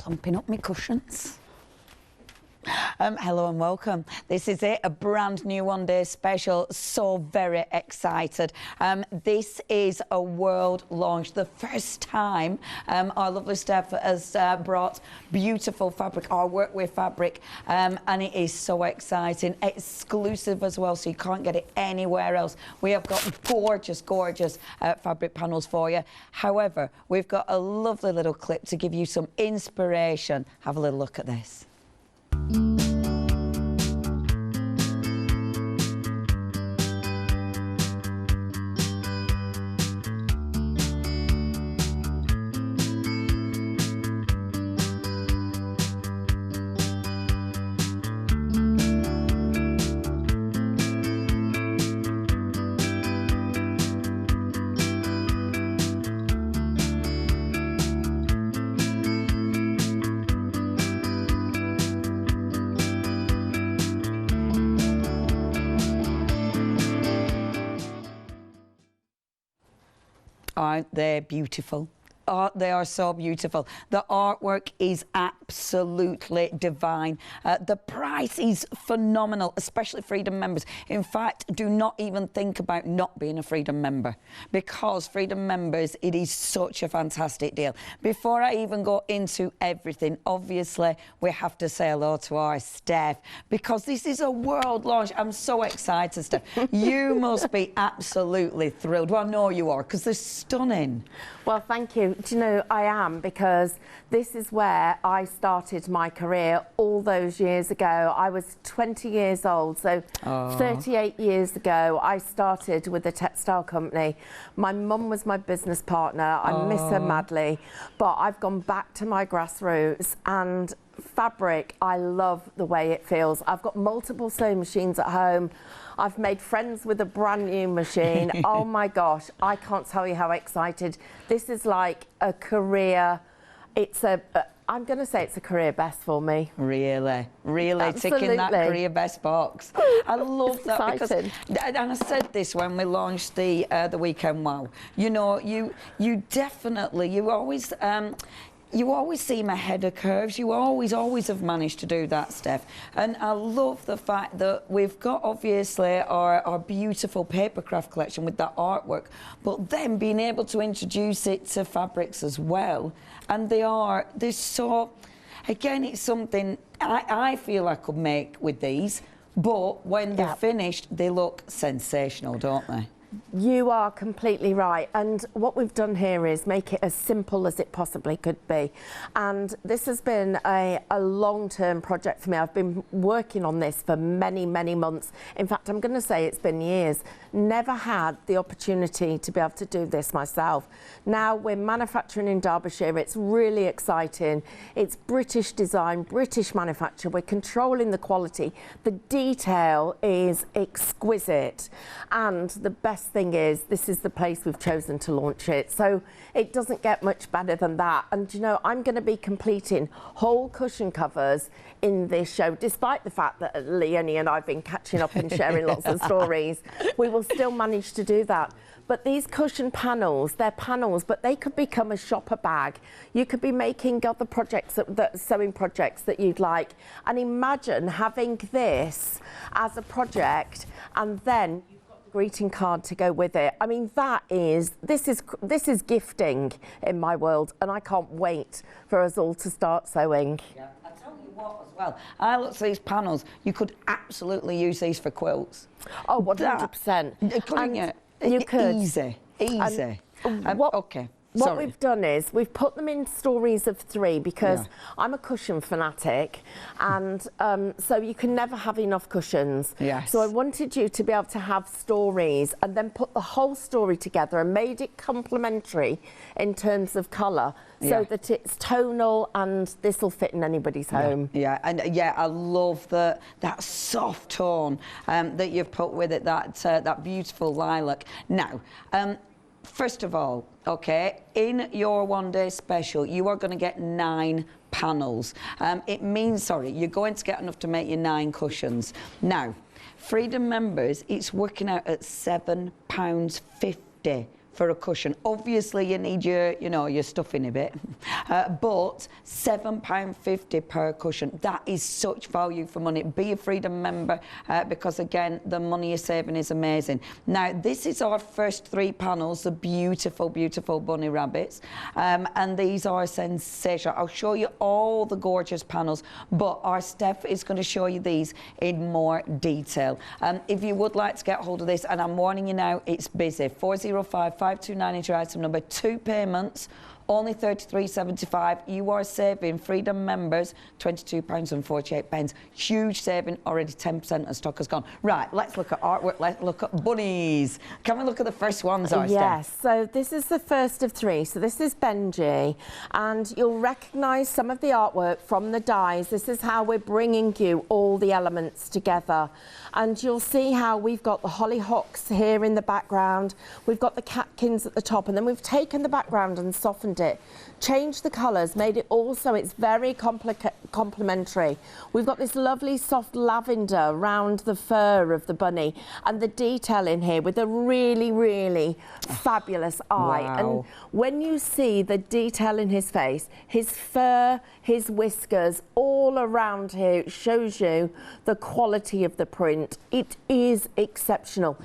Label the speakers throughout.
Speaker 1: Pumping up my cushions. Hello and welcome. This is it, a brand new One Day special. So very excited. This is a world launch. The first time our lovely Steph has brought beautiful fabric, our work with fabric, and it is so exciting. Exclusive as well, so you can't get it anywhere else. We have got gorgeous, gorgeous fabric panels for you. However, we've got a lovely little clip to give you some inspiration. Have a little look at this. Aren't they beautiful? Oh, they are so beautiful. The artwork is absolutely divine. The price is phenomenal, especially Freedom members. In fact, do not even think about not being a Freedom member, because Freedom members, it is such a fantastic deal. Before I even go into everything, obviously, we have to say hello to our Steph, because this is a world launch. I'm so excited, Steph. You must be absolutely thrilled. Well, I know you are, because they're stunning.
Speaker 2: Well, thank you. Do you know, I am, because this is where I started my career all those years ago. I was 20 years old, so 38 years ago, I started with a textile company. My mum was my business partner. I miss her madly, but I've gone back to my grassroots, and fabric, I love the way it feels. I've got multiple sewing machines at home. I've made friends with a brand new machine. Oh my gosh, I can't tell you how excited. This is like a career, I'm going to say it's a career best for me. Really? Really?
Speaker 1: Absolutely. Ticking that career best box. I love that, because, and I said this when we launched the Weekend Wow. You know, you definitely, you always seem ahead of curves. You always have managed to do that, Steph. And I love the fact that we've got, obviously, our beautiful papercraft collection with that artwork, but then being able to introduce it to fabrics as well. And they're so, again, it's something I feel I could make with these, but when they're finished, they look sensational, don't they?
Speaker 2: You are completely right, and what we've done here is make it as simple as it possibly could be. And this has been a long-term project for me. I've been working on this for many months. In fact, I'm going to say it's been years. Never had the opportunity to be able to do this myself. Now we're manufacturing in Derbyshire. It's really exciting. It's British design, British manufacture. We're controlling the quality. The detail is exquisite, and the best thing is, this is the place we've chosen to launch it, so it doesn't get much better than that. And you know, I'm going to be completing whole cushion covers in this show, despite the fact that Leonie and I've been catching up and sharing lots of stories. We will still manage to do that. But these cushion panels, they're panels, but they could become a shopper bag. You could be making other projects, sewing projects that you'd like, and imagine having this as a project, and then greeting card to go with it. I mean, this is gifting in my world, and I can't wait for us all to start sewing.
Speaker 1: Yeah, I tell you what as well, I look at these panels, you could absolutely use these for quilts.
Speaker 2: Oh, 100%.
Speaker 1: Couldn't you?
Speaker 2: You could.
Speaker 1: Easy. Okay.
Speaker 2: What we've done is we've put them in stories of 3, because I'm a cushion fanatic, and so you can never have enough cushions.
Speaker 1: Yes.
Speaker 2: So I wanted you to be able to have stories and then put the whole story together and made it complementary in terms of colour, so that it's tonal, and this will fit in anybody's home.
Speaker 1: Yeah, and I love that soft tone that you've put with it, that beautiful lilac. Now, first of all, okay, in your One Day special, you are going to get 9 panels. It means, sorry, you're going to get enough to make your 9 cushions. Now, Freedom members, it's working out at £7.50 for a cushion. Obviously, you need your, you know, your stuffing a bit, but £7.50 per cushion. That is such value for money. Be a Freedom member because, again, the money you're saving is amazing. Now, this is our first 3 panels, the beautiful, beautiful bunny rabbits, and these are sensational. I'll show you all the gorgeous panels, but our Steph is going to show you these in more detail. If you would like to get hold of this, and I'm warning you now, it's busy. 405-529 is your item number. 2 payments, only £33.75. You are saving Freedom members £22.48. Huge saving, already 10% of stock has gone. Right, let's look at artwork, let's look at bunnies. Can we look at the first ones, Steph?
Speaker 2: Yes, so this is the first of 3. So this is Benji, and you'll recognise some of the artwork from the dies. This is how we're bringing you all the elements together. And you'll see how we've got the hollyhocks here in the background, we've got the catkins at the top, and then we've taken the background and softened it, changed the colours, made it all so it's very complementary. We've got this lovely soft lavender around the fur of the bunny, and the detail in here with a really, really fabulous eye.
Speaker 1: Wow.
Speaker 2: And when you see the detail in his face, his fur, his whiskers, all around here, it shows you the quality of the print. It is exceptional.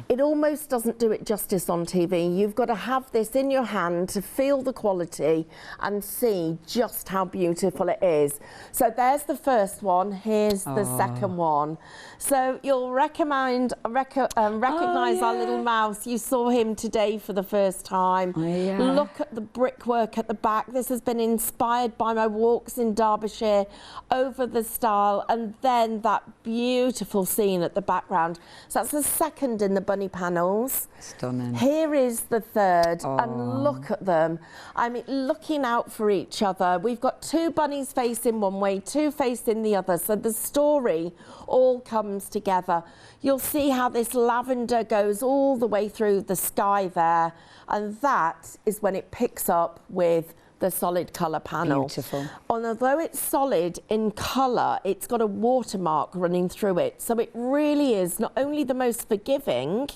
Speaker 2: It almost doesn't do it justice on TV. You've got to have this in your hand to feel the quality and see just how beautiful it is. So there's the first one. Here's the second one. So you'll recognise our little mouse. You saw him today for the first time. Look at the brickwork at the back. This has been inspired by my walks in Derbyshire over the style, and then that beautiful scene at the background. So that's the second in the bunny panels.
Speaker 1: Stunning.
Speaker 2: Here is the third, and look at them. I mean, looking out for each other. We've got 2 bunnies facing one way, 2 facing the other, so the story all comes together. You'll see how this lavender goes all the way through the sky there, and that is when it picks up with the solid colour panel.
Speaker 1: Beautiful.
Speaker 2: And although it's solid in colour, it's got a watermark running through it, so it really is not only the most forgiving,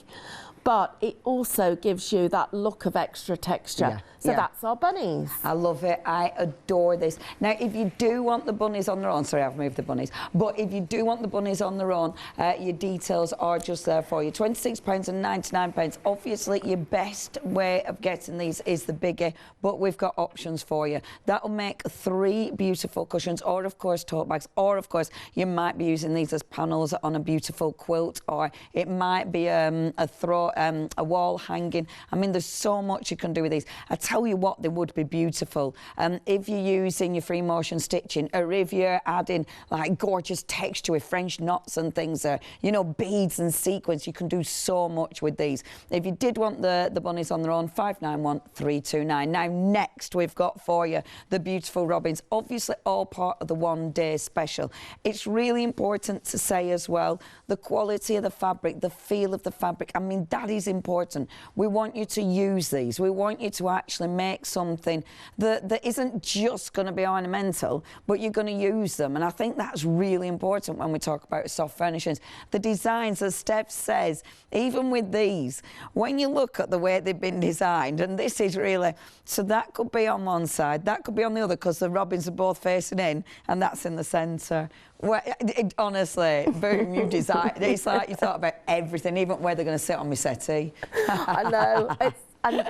Speaker 2: but it also gives you that look of extra texture. So that's our bunnies.
Speaker 1: I love it. I adore this. Now, if you do want the bunnies on their own, sorry, I've moved the bunnies, but if you do want the bunnies on their own, your details are just there for you. £26.99. Obviously, your best way of getting these is the bigger, but we've got options for you. That'll make 3 beautiful cushions, or of course tote bags, or of course you might be using these as panels on a beautiful quilt, or it might be a wall hanging. I mean, there's so much you can do with these. I tell you what, they would be beautiful if you're using your free motion stitching, or if you're adding like gorgeous texture with French knots and things there, you know, beads and sequins. You can do so much with these. If you did want the bunnies on their own, 591329. Now, next we've got for you the beautiful robins, obviously all part of the 1 day special. It's really important to say as well, the quality of the fabric, the feel of the fabric. I mean, that is important. We want you to use these. We want you to actually make something that isn't just going to be ornamental, but you're going to use them. And I think that's really important when we talk about soft furnishings. The designs, as Steph says, even with these, when you look at the way they've been designed, and this is really, so that could be on one side, that could be on the other, because the robins are both facing in, and that's in the centre. Well, honestly, boom, you designed. It's like you thought about everything, even where they're going to sit on my settee.
Speaker 2: I know.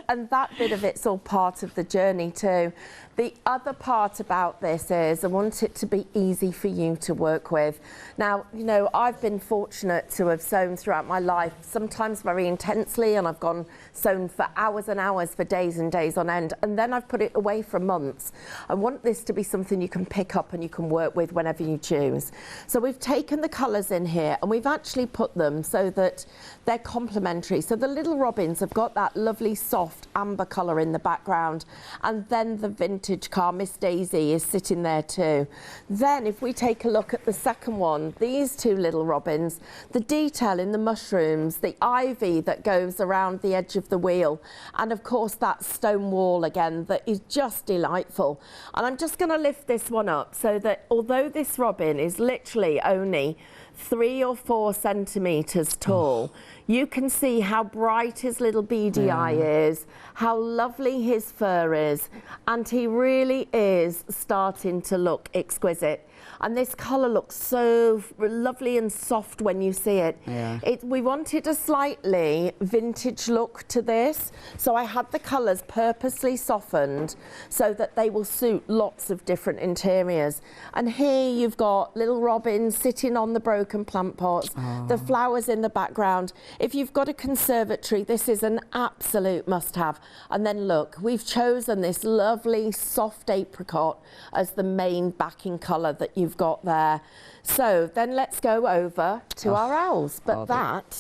Speaker 2: And that bit of it's all part of the journey too. The other part about this is I want it to be easy for you to work with. Now, you know, I've been fortunate to have sewn throughout my life, sometimes very intensely, and I've gone sewn for hours and hours, for days and days on end, and then I've put it away for months. I want this to be something you can pick up and you can work with whenever you choose. So we've taken the colours in here and we've actually put them so that they're complementary. So the little robins have got that lovely soft amber colour in the background, and then the vintage car, Miss Daisy, is sitting there too. Then if we take a look at the second one, these 2 little robins, the detail in the mushrooms, the ivy that goes around the edge of the wheel, and of course that stone wall again that is just delightful. And I'm just going to lift this one up so that although this robin is literally only 3 or 4 centimetres tall, You can see how bright his little beady eye is, how lovely his fur is, and he really is starting to look exquisite. And this colour looks so lovely and soft when you see it.
Speaker 1: Yeah.
Speaker 2: We wanted a slightly vintage look to this, so I had the colours purposely softened so that they will suit lots of different interiors. And here you've got little robins sitting on the broken plant pots, the flowers in the background. If you've got a conservatory, this is an absolute must-have. And then look, we've chosen this lovely soft apricot as the main backing colour that you've got there. So then let's go over to our owls, but that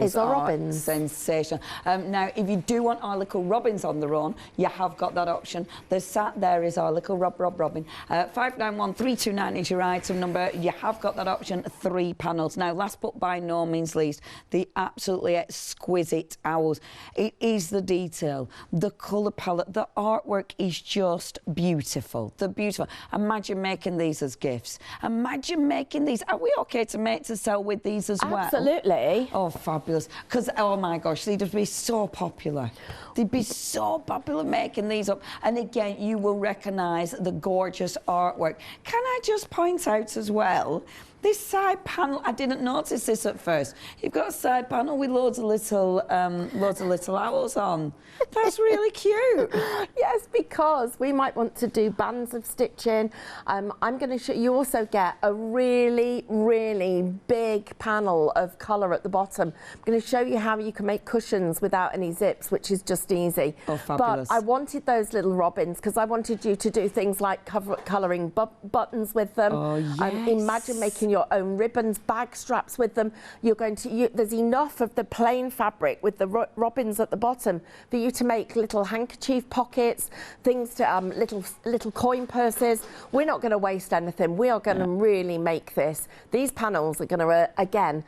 Speaker 2: is our robins.
Speaker 1: Sensational. Now, if you do want our little robins on their own, you have got that option. The sat there is our little robin. 591329 is your item number. You have got that option, 3 panels. Now, last but by no means least, the absolutely exquisite owls. It is the detail, the colour palette, the artwork is just beautiful. They're beautiful. Imagine making these as gifts. Imagine making these. Are we okay to make to sell with these as well?
Speaker 2: Absolutely.
Speaker 1: Oh, fabulous. Because, oh my gosh, they'd be so popular. They'd be so popular making these up. And again, you will recognise the gorgeous artwork. Can I just point out as well, this side panel, I didn't notice this at first. You've got a side panel with loads of little owls on. That's really cute.
Speaker 2: Yes, because we might want to do bands of stitching. I'm going to show you. Also get a really, really big panel of colour at the bottom. I'm going to show you how you can make cushions without any zips, which is just easy.
Speaker 1: Oh, fabulous.
Speaker 2: But I wanted those little robins because I wanted you to do things like colouring buttons with them.
Speaker 1: Oh, yes.
Speaker 2: Imagine making your own ribbons, bag straps with them. You're going to there's enough of the plain fabric with the robins at the bottom for you to make little handkerchief pockets, things to little coin purses. We're not going to waste anything. We are going to really make this. These panels are going to again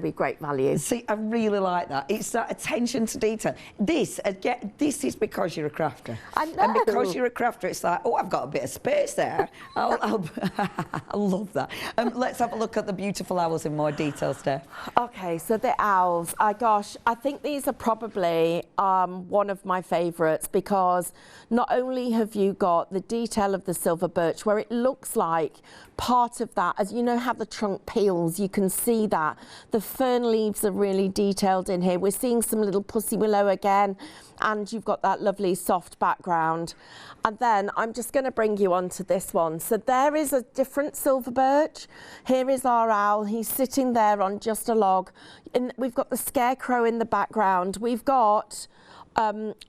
Speaker 2: be great value.
Speaker 1: See, I really like that. It's that attention to detail. This is because you're a crafter.
Speaker 2: I know.
Speaker 1: And because you're a crafter, it's like, oh, I've got a bit of space there. I love that. Let's have a look at the beautiful owls in more detail, Steph.
Speaker 2: Okay, so the owls, gosh, I think these are probably one of my favourites because not only have you got the detail of the silver birch where it looks like part of that, as you know how the trunk peels, you can see that. The fern leaves are really detailed in here. We're seeing some little pussy willow again, and you've got that lovely soft background. And then I'm just going to bring you on to this one. So there is a different silver birch. Here is our owl. He's sitting there on just a log. We've got the scarecrow in the background. We've got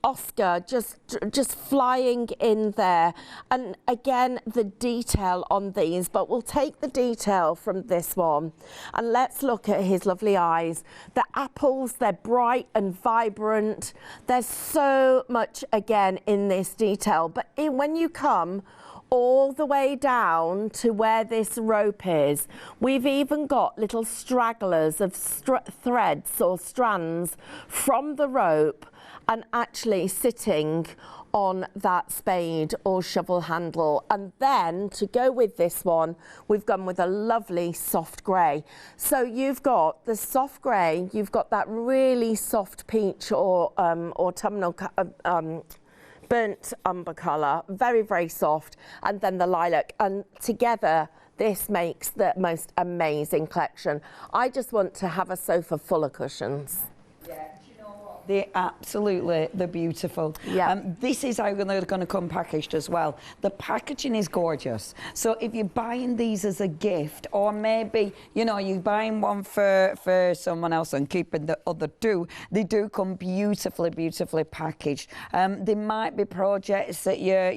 Speaker 2: Oscar just flying in there, and again the detail on these, but we'll take the detail from this one and let's look at his lovely eyes. The apples, they're bright and vibrant. There's so much again in this detail, but when you come all the way down to where this rope is, we've even got little stragglers of threads or strands from the rope and actually sitting on that spade or shovel handle. And then to go with this one, we've gone with a lovely soft grey. So you've got the soft grey, you've got that really soft peach or autumnal burnt umber colour, very, very soft, and then the lilac. And together, this makes the most amazing collection. I just want to have a sofa full of cushions.
Speaker 1: Yeah. They're beautiful.
Speaker 2: Yeah.
Speaker 1: This is how they're going to come packaged as well. The packaging is gorgeous. So if you're buying these as a gift, or maybe, you know, you're buying one for someone else and keeping the other 2, they do come beautifully packaged. There might be projects that you're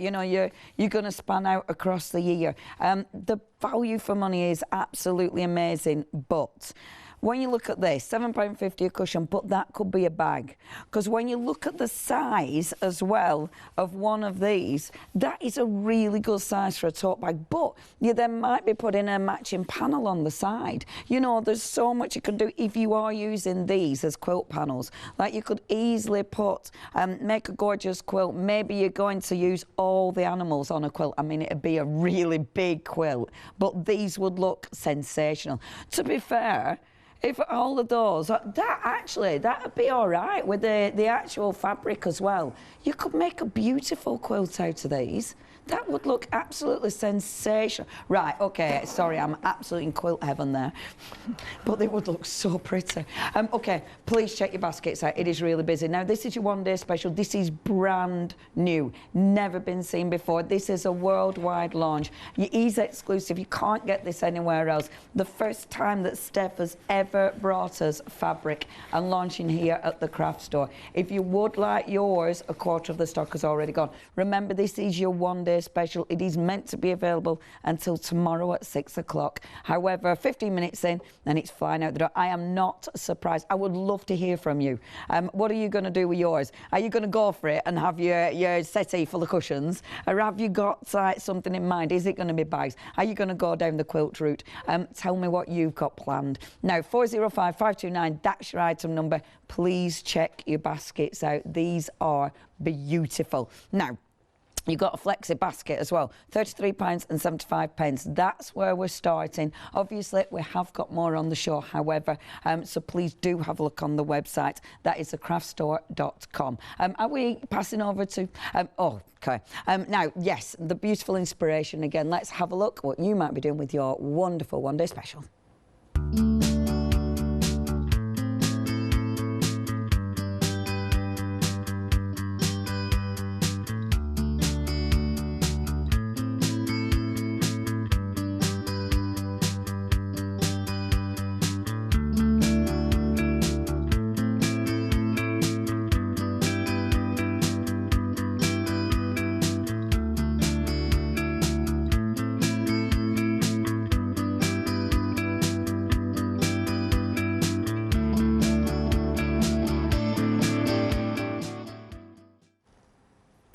Speaker 1: going to span out across the year. The value for money is absolutely amazing, but when you look at this, £7.50 a cushion, but that could be a bag. Because when you look at the size as well of one of these, that is a really good size for a tote bag. But you then might be putting a matching panel on the side. You know, there's so much you can do if you are using these as quilt panels. Like you could easily put, make a gorgeous quilt. Maybe you're going to use all the animals on a quilt. I mean, it'd be a really big quilt, but these would look sensational. To be fair, if all of those, that'd be all right with the actual fabric as well. You could make a beautiful quilt out of these. That would look absolutely sensational. Right, okay, sorry, I'm absolutely in quilt heaven there. But they would look so pretty. Okay, please check your baskets out. It is really busy. Now, this is your one-day special. This is brand new. Never been seen before. This is a worldwide launch. Your Ease exclusive. You can't get this anywhere else. The first time that Steph has ever brought us fabric and launching here at the craft store. If you would like yours, a quarter of the stock has already gone. Remember, this is your one-day special. It is meant to be available until tomorrow at 6 o'clock. However, 15 minutes in and it's flying out the door. I am not surprised. I would love to hear from you. What are you going to do with yours? Are you going to go for it and have your settee full of cushions? Or have you got something in mind? Is it going to be bags? Are you going to go down the quilt route? Tell me what you've got planned. Now, 405-529, that's your item number. Please check your baskets out. These are beautiful. Now, you've got a flexi basket as well, £33.75. That's where we're starting. Obviously, we have got more on the show, however, so please do have a look on the website. That is thecraftstore.com. Are we passing over to... okay. Now, yes, the beautiful inspiration again. Let's have a look what you might be doing with your wonderful one-day special.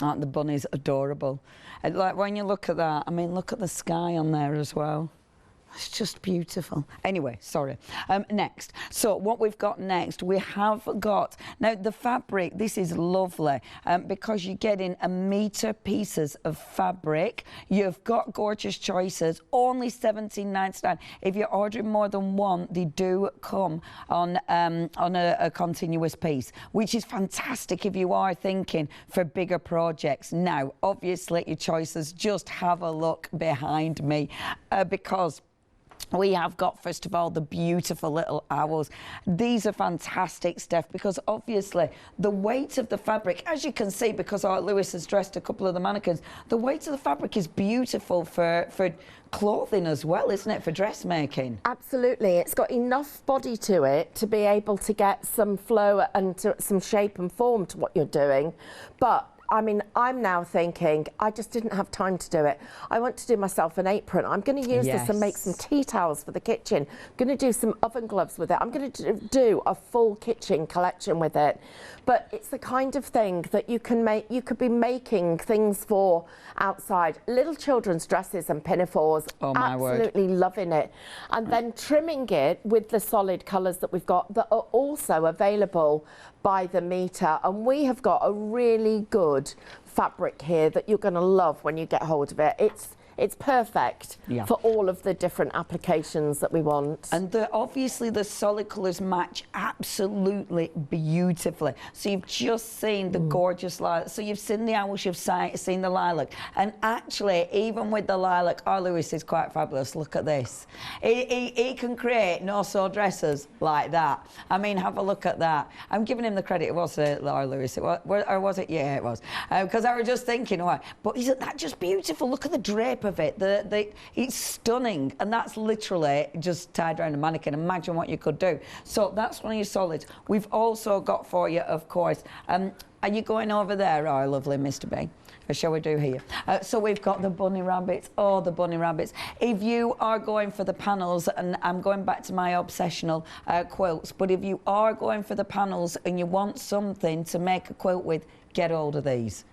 Speaker 1: Aren't the bunnies adorable? And like when you look at that, I mean, look at the sky on there as well. It's just beautiful. Anyway, sorry. Next. So what we've got next, we have got... Now, the fabric, this is lovely because you're getting 1 metre pieces of fabric. You've got gorgeous choices, only £17.99. If you're ordering more than one, they do come on a continuous piece, which is fantastic if you are thinking for bigger projects. Now, obviously, your choices, just have a look behind me because... we have got, first of all, the beautiful little owls. These are fantastic, Steph, because obviously the weight of the fabric, as you can see, because Art Lewis has dressed a couple of the mannequins, the weight of the fabric is beautiful for clothing as well, isn't it, for dressmaking?
Speaker 2: Absolutely. It's got enough body to it to be able to get some flow and some shape and form to what you're doing. But I mean, I'm now thinking, I just didn't have time to do it. I want to do myself an apron. I'm going to use this and make some tea towels for the kitchen. I'm going to do some oven gloves with it. I'm going to do a full kitchen collection with it. But it's the kind of thing that you can make, you could be making things for outside. Little children's dresses and pinafores.
Speaker 1: Oh, my word.
Speaker 2: Absolutely loving it. And then trimming it with the solid colours that we've got that are also available by the metre. And we have got a really good fabric here that you're going to love when you get hold of it. It's perfect for all of the different applications that we want. And
Speaker 1: obviously the solid colours match absolutely beautifully. So you've just seen the gorgeous lilac. So you've seen the owls, you've seen the lilac. And actually, even with the lilac, R. Lewis is quite fabulous. Look at this. He can create no-sew dresses like that. I mean, have a look at that. I'm giving him the credit. It was R. Lewis. Or was it? Yeah, it was. Because I was just thinking, why? But isn't that just beautiful? Look at the drape of it. It's stunning, and that's literally just tied around a mannequin. Imagine what you could do. So that's one of your solids. We've also got for you, of course, are you going over there, our lovely Mr. B? Or shall we do here? So we've got the bunny rabbits. Oh, the bunny rabbits. If you are going for the panels, and I'm going back to my obsessional quilts, but if you are going for the panels and you want something to make a quilt with, get hold of these.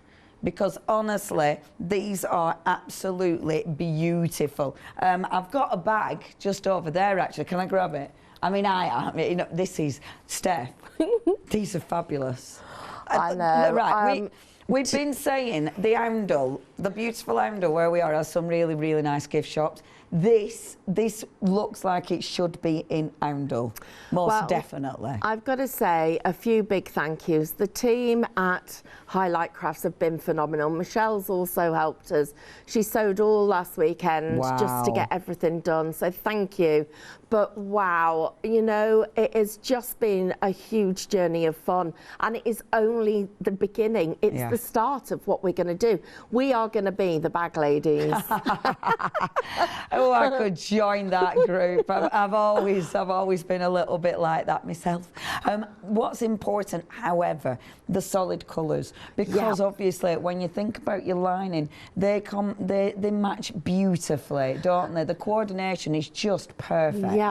Speaker 1: Because honestly, these are absolutely beautiful. I've got a bag just over there, actually. Can I grab it? I mean, you know, this is Steph. These are fabulous.
Speaker 2: I know.
Speaker 1: Right, we've been saying the Oundle, the beautiful Oundle where we are, has some really, really nice gift shops. this looks like it should be in Oundle, most definitely.
Speaker 2: I've got to say a few big thank yous. The team at Highlight Crafts have been phenomenal. Michelle's also helped us. She sewed all last weekend just to get everything done, so thank you. But wow, you know, it has just been a huge journey of fun, and it is only the beginning. It's the start of what we're going to do. We are going to be the bag ladies.
Speaker 1: Oh, I could join that group. I've always been a little bit like that myself. What's important, however, the solid colours, because obviously when you think about your lining, they match beautifully, don't they? The coordination is just perfect.
Speaker 2: Yep.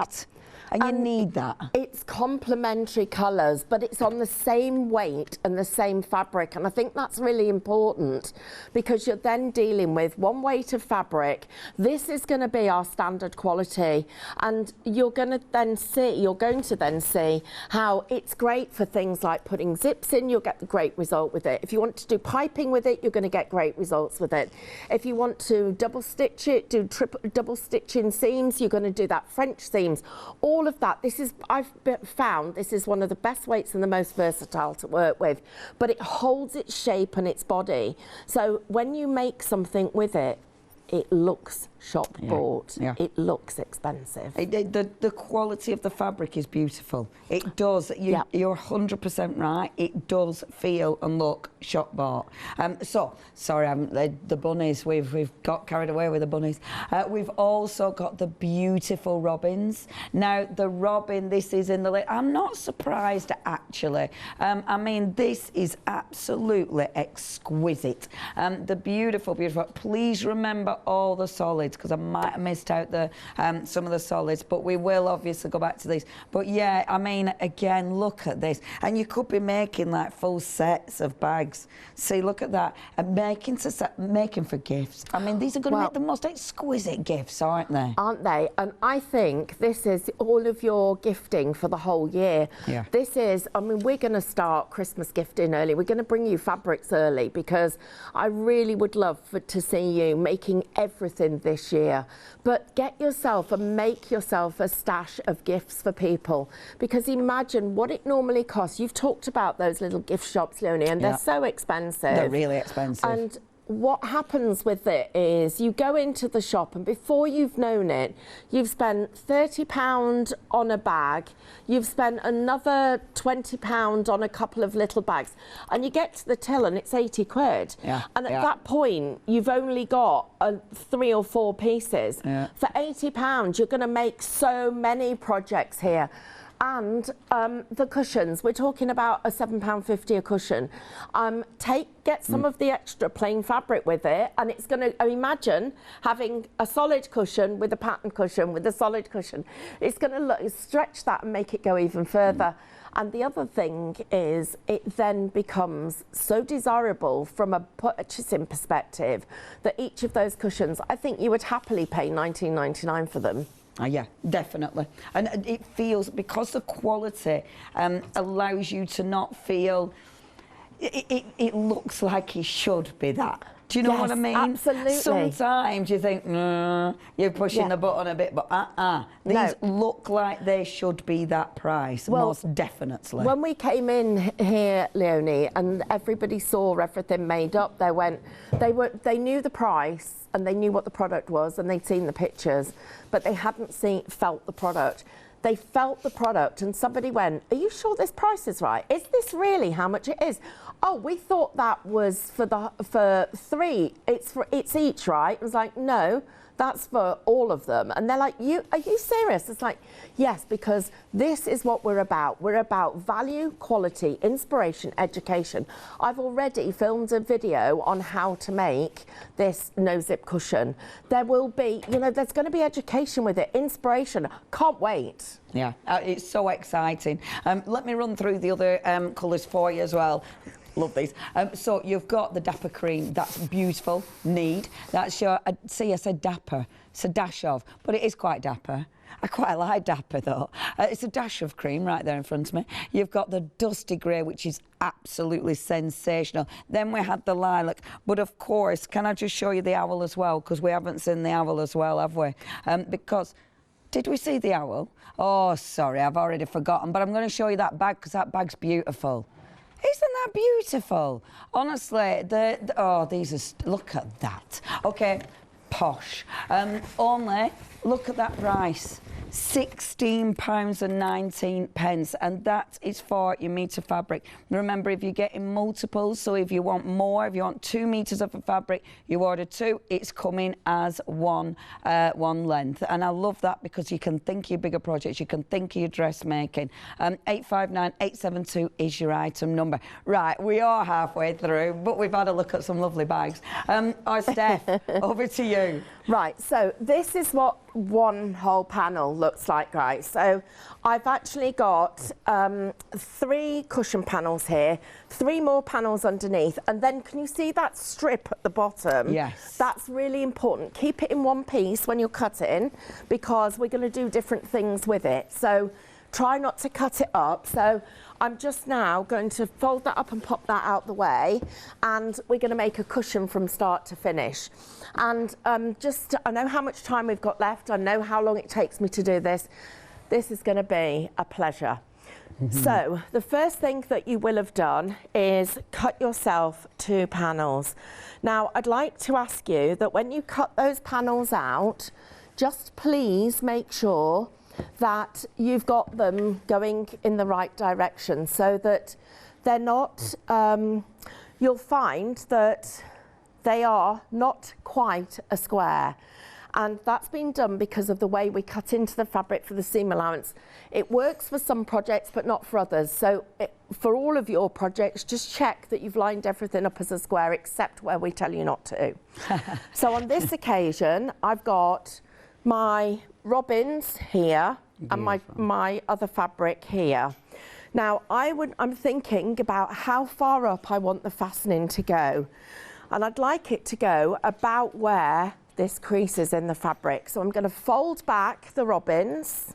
Speaker 1: And you need that.
Speaker 2: It's complementary colours, but it's on the same weight and the same fabric. And I think that's really important, because you're then dealing with one weight of fabric. This is going to be our standard quality. And you're going to then see how it's great for things like putting zips in. You'll get the great result with it. If you want to do piping with it, you're going to get great results with it. If you want to double stitch it, do double stitching seams, you're going to do that French seams. All of that, I've found this is one of the best weights and the most versatile to work with, but it holds its shape and its body. So when you make something with it, it looks shop bought. It looks expensive.
Speaker 1: The quality of the fabric is beautiful. It does. You're 100% right. It does feel and look shop bought. So sorry, the bunnies. We've got carried away with the bunnies. We've also got the beautiful robins. Now the robin. This is in the. I'm not surprised actually. I mean, this is absolutely exquisite. The beautiful. Please remember all the solids, because I might have missed out some of the solids, but we will obviously go back to these. But yeah, I mean, again, look at this, and you could be making like full sets of bags. See, look at that, and making for gifts. I mean, these are going to make the most exquisite gifts, aren't they?
Speaker 2: Aren't they? And I think this is all of your gifting for the whole year.
Speaker 1: Yeah.
Speaker 2: This is, I mean, we're going to start Christmas gifting early. We're going to bring you fabrics early, because I really would love to see you making everything this year. But get yourself and make yourself a stash of gifts for people, because imagine what it normally costs. You've talked about those little gift shops, Leonie, and they're so expensive.
Speaker 1: They're really expensive.
Speaker 2: And what happens with it is you go into the shop, and before you've known it, you've spent £30 on a bag, you've spent another £20 on a couple of little bags, and you get to the till and it's 80 quid. And at that point, you've only got 3 or 4 pieces. For £80, you're going to make so many projects here. And the cushions, we're talking about a £7.50 a cushion. Get some of the extra plain fabric with it, and it's going to, imagine having a solid cushion with a pattern cushion with a solid cushion. It's going to stretch that and make it go even further. And the other thing is, it then becomes so desirable from a purchasing perspective that each of those cushions, I think you would happily pay £19.99 for them.
Speaker 1: Yeah, definitely. And it feels, because the quality allows you to not feel, it looks like it should be that. Do you know what I mean?
Speaker 2: Absolutely.
Speaker 1: Sometimes you think, you're pushing the button a bit, but these look like they should be that price, most definitely.
Speaker 2: When we came in here, Leonie, and everybody saw everything made up, they knew the price, and they knew what the product was, and they'd seen the pictures, but they hadn't felt the product. They felt the product, and somebody went, "Are you sure this price is right? Is this really how much it is?" "Oh, we thought that was for 3. It's each, right?" It was like, "No, that's for all of them." And they're like, "Are you serious?" It's like, yes, because this is what we're about. We're about value, quality, inspiration, education. I've already filmed a video on how to make this no-zip cushion. There will be, there's going to be education with it, inspiration. Can't wait.
Speaker 1: Yeah, it's so exciting. Let me run through the other colours for you as well. Love these. So you've got the Dapper cream. That's beautiful. Need. That's your, see, I said dapper. It's a dash of, but it is quite dapper. I quite like dapper though. It's a dash of cream right there in front of me. You've got the dusty grey, which is absolutely sensational. Then we had the lilac. But of course, can I just show you the owl as well? Because we haven't seen the owl as well, have we? Because, did we see the owl? Oh, sorry, I've already forgotten. But I'm going to show you that bag because that bag's beautiful. Isn't that beautiful? Honestly, oh, these are, look at that. Okay, posh. Only, look at that price. £16.19, and that is for your metre fabric. Remember, if you're getting multiples, so if you want more, if you want 2 metres of a fabric, you order 2, it's coming as one length. And I love that because you can think of your bigger projects, you can think of your dressmaking. 859872 is your item number. Right, we are halfway through, but we've had a look at some lovely bags. Steph, over to you.
Speaker 2: Right, so this is what one whole panel looks like, guys. So I've actually got 3 cushion panels here, 3 more panels underneath, and then can you see that strip at the bottom?
Speaker 1: Yes.
Speaker 2: That's really important. Keep it in one piece when you're cutting because we're going to do different things with it. So try not to cut it up. So I'm just now going to fold that up and pop that out the way, and we're going to make a cushion from start to finish. And I know how much time we've got left. I know how long it takes me to do this. This is going to be a pleasure. So the first thing that you will have done is cut yourself 2 panels. Now, I'd like to ask you that when you cut those panels out, just please make sure that you've got them going in the right direction so that they're not, you'll find that they are not quite a square. And that's been done because of the way we cut into the fabric for the seam allowance. It works for some projects, but not for others. So for all of your projects, just check that you've lined everything up as a square, except where we tell you not to. So on this occasion, I've got my robins here and my other fabric here. Now, I'm thinking about how far up I want the fastening to go. And I'd like it to go about where this crease is in the fabric. So I'm going to fold back the robins,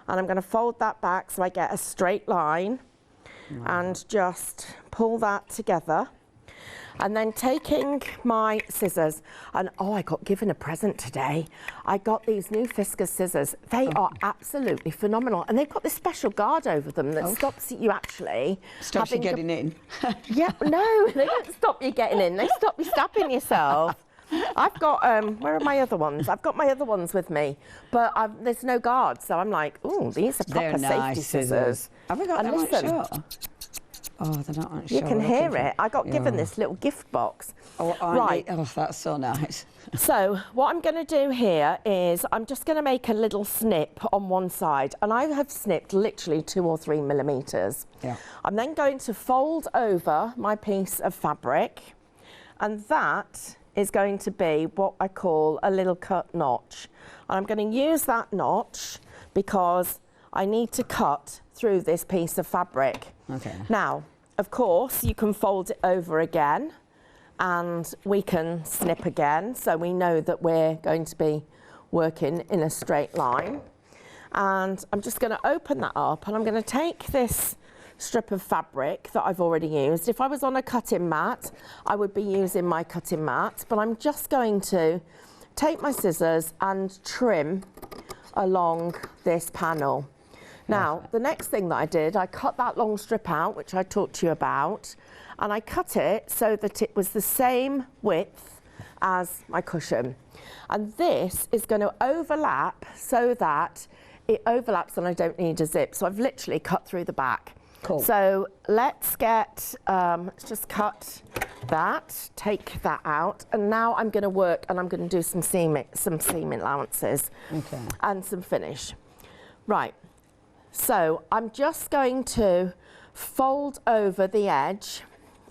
Speaker 2: and I'm going to fold that back so I get a straight line, and just pull that together. And then taking my scissors, and oh, I got given a present today. I got these new Fiskars scissors. They are absolutely phenomenal, and they've got this special guard over them that stops you actually
Speaker 1: stops you getting in.
Speaker 2: Yeah, no, they don't stop you getting in. They stop you stabbing yourself. I've got where are my other ones? I've got my other ones with me, but there's no guard, so I'm like, oh, these are proper safety scissors.
Speaker 1: Have we got them on show? Oh, they're not on show.
Speaker 2: You can hear it. I got given this little gift box.
Speaker 1: Oh, right. Oh, that's so nice.
Speaker 2: So what I'm going to do here is I'm just going to make a little snip on one side, and I have snipped literally 2 or 3 millimetres. Yeah. I'm then going to fold over my piece of fabric, and that is going to be what I call a little cut notch. And I'm going to use that notch because I need to cut through this piece of fabric. Okay. Now, of course, you can fold it over again and we can snip again, so we know that we're going to be working in a straight line. And I'm just going to open that up, and I'm going to take this strip of fabric that I've already used. If I was on a cutting mat, I would be using my cutting mat, but I'm just going to take my scissors and trim along this panel. Now, the next thing that I did, I cut that long strip out, which I talked to you about, and I cut it so that it was the same width as my cushion. And this is going to overlap so that it overlaps and I don't need a zip. So I've literally cut through the back. Cool. So let's get, let's just cut that, take that out, and now I'm going to work and I'm going to do some seam allowances and some finish. Right. So I'm just going to fold over the edge,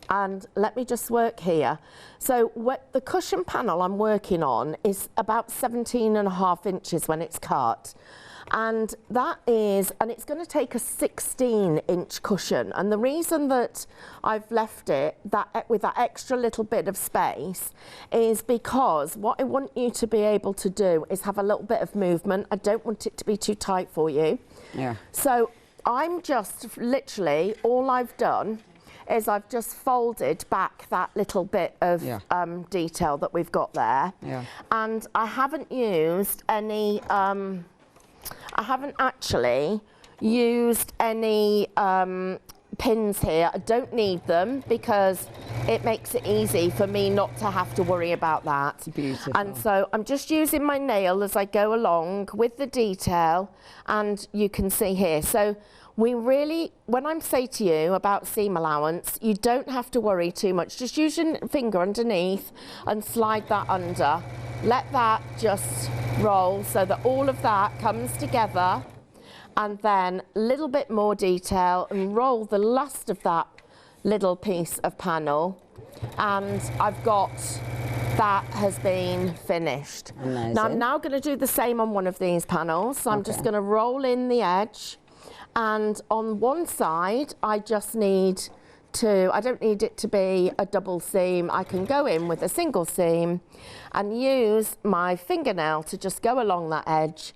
Speaker 2: and let me just work here. So what the cushion panel I'm working on is about 17.5 inches when it's cut. And it's going to take a 16-inch cushion. And the reason that I've left it with that extra little bit of space is because what I want you to be able to do is have a little bit of movement. I don't want it to be too tight for you.
Speaker 1: Yeah.
Speaker 2: So I'm just literally, all I've done is I've just folded back that little bit of detail that we've got there.
Speaker 1: Yeah.
Speaker 2: And I haven't used any, I haven't actually used any pins here. I don't need them because it makes it easy for me not to have to worry about that.
Speaker 1: Beautiful.
Speaker 2: And so I'm just using my nail as I go along with the detail, and you can see here. So we really, when I say to you about seam allowance, you don't have to worry too much. Just use your finger underneath and slide that under. Let that just roll so that all of that comes together, and then a little bit more detail, and roll the last of that little piece of panel, and I've got that has been finished.
Speaker 1: Amazing.
Speaker 2: Now I'm now going to do the same on one of these panels. So I'm just going to roll in the edge, and on one side I just need I don't need it to be a double seam. I can go in with a single seam and use my fingernail to just go along that edge.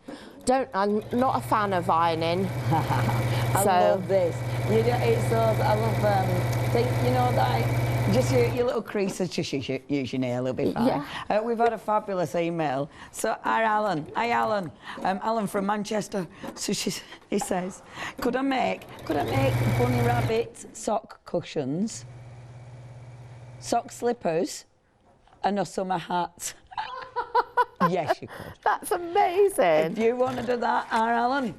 Speaker 2: I'm not a fan of ironing.
Speaker 1: I love this. You know, it's those, I love, you know, that just your little creases, just use your nail, it'll be fine.
Speaker 2: Yeah.
Speaker 1: We've had a fabulous email. So, hi Alan. Alan from Manchester. So he says, could I make bunny rabbit sock cushions, sock slippers, and a summer hat? Yes, you could.
Speaker 2: That's amazing.
Speaker 1: If you want to do that, Alan,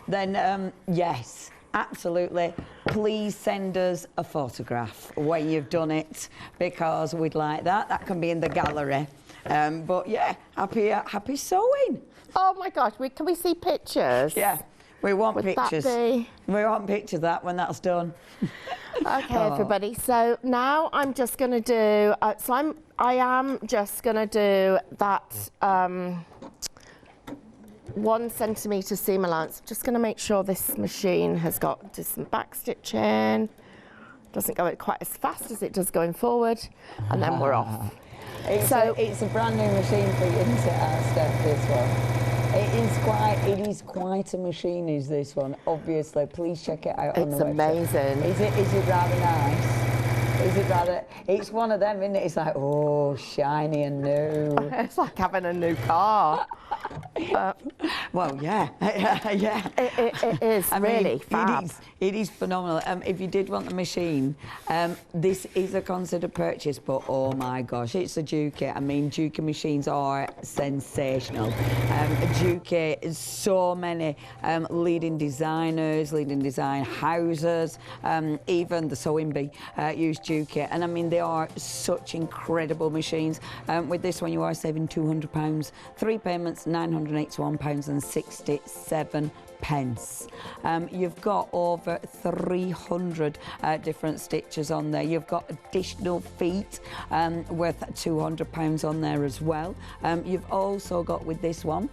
Speaker 1: then yes, absolutely. Please send us a photograph when you've done it, because we'd like that. That can be in the gallery. But yeah, happy sewing.
Speaker 2: Oh my gosh, can we see pictures?
Speaker 1: Yeah, we want pictures.
Speaker 2: We
Speaker 1: want pictures of that when that's done.
Speaker 2: Okay, everybody. So now I'm just going to do. I am just going to do that 1 centimetre seam allowance. Just going to make sure this machine has got just some back stitching. Doesn't go quite as fast as it does going forward, and then we're off.
Speaker 1: It's a brand new machine for you, isn't it, Steph, this one? It is quite a machine, is this one, obviously. Please check it out on the website.
Speaker 2: It's amazing.
Speaker 1: Is it rather nice? It's one of them, isn't it? It's like, oh, shiny and new.
Speaker 2: It's like having a new car.
Speaker 1: Well, yeah. Yeah.
Speaker 2: It is really fab.
Speaker 1: It is phenomenal. If you did want the machine, this is a considered purchase, but oh my gosh, it's a Juki. I mean, Juki machines are sensational. Juki is so many leading designers, leading design houses, even the Sewing Bee use Juki. And I mean, they are such incredible machines. With this one, you are saving £200. 3 payments, £981.67. You've got over 300 different stitches on there. You've got additional feet worth £200 on there as well. You've also got, with this one,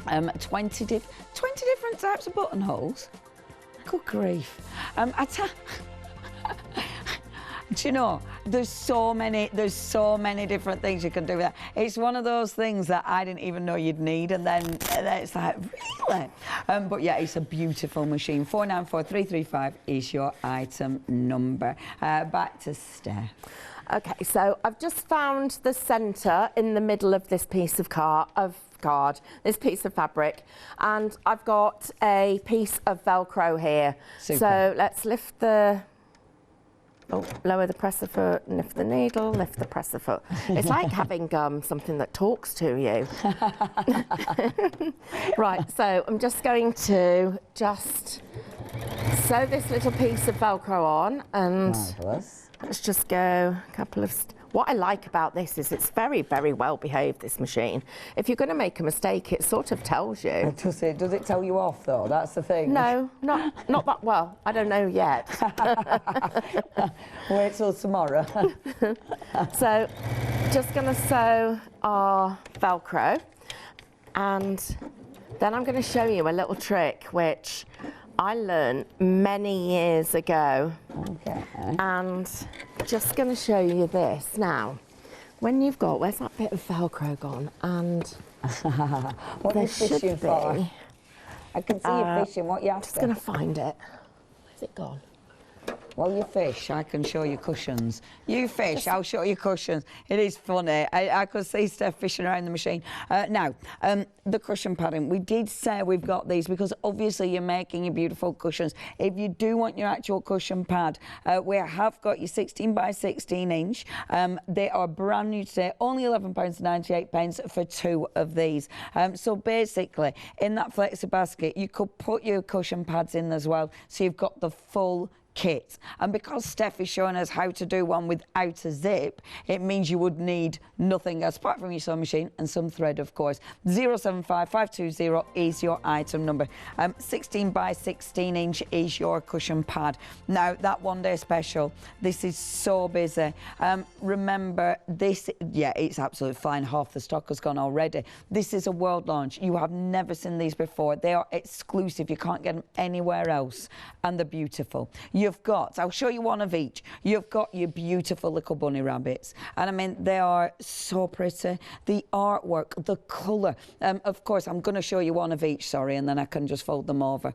Speaker 1: 20 different types of buttonholes. Good grief. Do you know, there's so many different things you can do with that. It's one of those things that I didn't even know you'd need, and then it's like, really? But yeah, it's a beautiful machine. 494335 is your item number. Back to Steph.
Speaker 2: Okay, so I've just found the centre in the middle of this piece of this piece of fabric, and I've got a piece of Velcro here.
Speaker 1: Super.
Speaker 2: So let's lift the lower the presser foot, lift the needle, lift the presser foot. It's like having something that talks to you. Right, so I'm just going to sew this little piece of Velcro on, and
Speaker 1: Marvellous.
Speaker 2: Let's just go a couple of... What I like about this is it's very, very well behaved, this machine. If you're going to make a mistake, it sort of tells you.
Speaker 1: Does it tell you off, though? That's the thing.
Speaker 2: No, not that well. I don't know yet.
Speaker 1: Wait till tomorrow.
Speaker 2: So, just going to sew our Velcro, and Then I'm going to show you a little trick which I learned many years ago.
Speaker 1: Okay.
Speaker 2: And just going to show you this now. When you've got, where's that bit of Velcro gone? And
Speaker 1: what are you fishing for? I can see you fishing. What you after?
Speaker 2: Just going to find it. Where's it gone?
Speaker 1: Well, you fish, I can show you cushions. You fish, I'll show you cushions. It is funny. I could see Steph fishing around the machine. Now, the cushion padding. We did say we've got these because obviously you're making your beautiful cushions. If you do want your actual cushion pad, we have got your 16 by 16 inch. They are brand new today, only £11.98 for 2 of these. So basically, in that flexi basket, you could put your cushion pads in as well. So you've got the full kit. And because Steph is showing us how to do one without a zip, it means you would need nothing else apart from your sewing machine and some thread, of course. 075520 is your item number. 16 by 16 inch is your cushion pad. Now, that one day special, this is so busy. Remember, this, yeah, it's absolutely fine. Half the stock has gone already. This is a world launch. You have never seen these before. They are exclusive. You can't get them anywhere else. And they're beautiful. You've got, I'll show you one of each. You've got your beautiful little bunny rabbits. And I mean, they are so pretty. The artwork, the colour. Of course, I'm going to show you one of each, sorry, and then I can just fold them over.